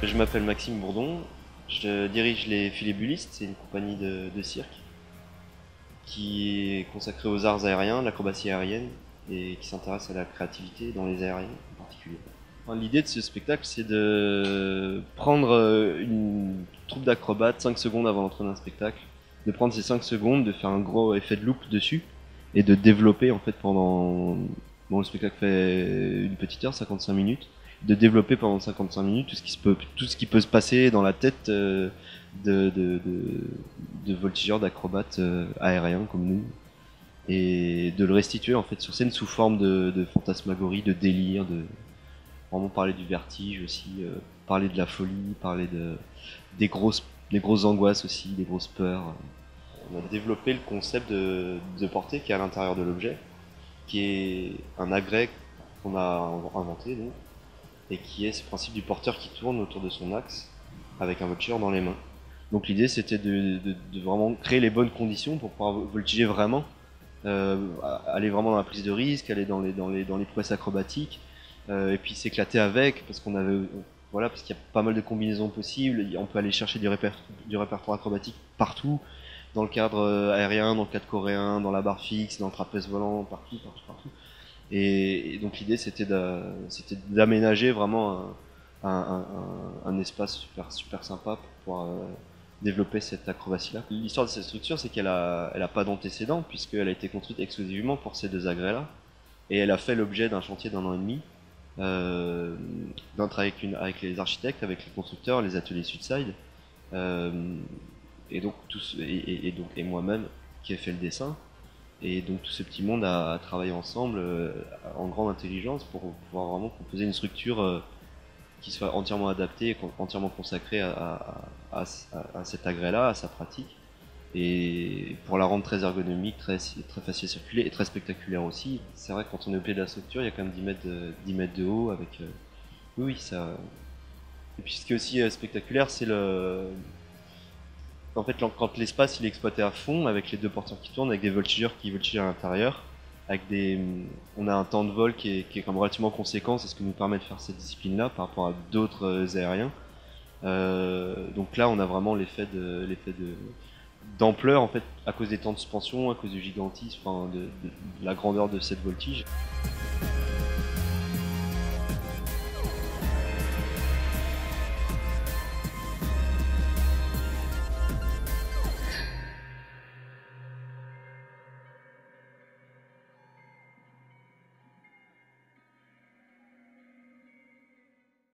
Je m'appelle Maxime Bourdon, je dirige les Filébulistes, c'est une compagnie de cirque qui est consacrée aux arts aériens, l'acrobatie aérienne, et qui s'intéresse à la créativité dans les aériens en particulier. Enfin, l'idée de ce spectacle, c'est de prendre une troupe d'acrobates 5 secondes avant l'entrée d'un spectacle, de prendre ces 5 secondes, de faire un gros effet de loop dessus, et de développer en fait pendant... Bon, le spectacle fait une petite heure, 55 minutes, de développer pendant 55 minutes tout ce qui peut se passer dans la tête de, de, de, de voltigeurs, d'acrobates aériens comme nous, et de le restituer en fait sur scène sous forme de fantasmagorie, de délire, de vraiment parler du vertige aussi, parler de la folie, parler des grosses angoisses aussi, des grosses peurs. On a développé le concept de portée qui est à l'intérieur de l'objet, qui est un agrès qu'on a inventé donc, et qui est ce principe du porteur qui tourne autour de son axe avec un voltigeur dans les mains. Donc l'idée c'était de vraiment créer les bonnes conditions pour pouvoir voltiger vraiment, aller vraiment dans la prise de risque, aller dans les prouesses acrobatiques, et puis s'éclater avec, parce qu'on avait voilà, parce qu'il y a pas mal de combinaisons possibles, on peut aller chercher du répertoire acrobatique partout, dans le cadre aérien, dans le cadre coréen, dans la barre fixe, dans le trapèze volant, partout. Et donc l'idée c'était d'aménager vraiment un espace super sympa pour pouvoir développer cette acrobatie-là. L'histoire de cette structure, c'est elle a pas d'antécédent, puisqu'elle a été construite exclusivement pour ces deux agrès-là, et elle a fait l'objet d'un chantier d'1 an et demi, d'un travail avec les architectes, avec les constructeurs, les ateliers Sudside, et donc et moi-même qui ai fait le dessin. Et donc tout ce petit monde a travaillé ensemble en grande intelligence pour pouvoir vraiment composer une structure qui soit entièrement adaptée et entièrement consacrée à cet agrès-là, à sa pratique, et pour la rendre très ergonomique, très facile à circuler et très spectaculaire aussi. C'est vrai que quand on est au pied de la structure, il y a quand même 10 mètres de haut avec... oui, ça... Et puis ce qui est aussi spectaculaire, c'est le... En fait, quand l'espace il est exploité à fond, avec les deux porteurs qui tournent, avec des voltigeurs qui voltigent à l'intérieur, on a un temps de vol qui est quand même relativement conséquent, c'est ce que nous permet de faire cette discipline-là par rapport à d'autres aériens. Donc là, on a vraiment d'ampleur en fait à cause des temps de suspension, à cause du gigantisme, enfin, de la grandeur de cette voltige.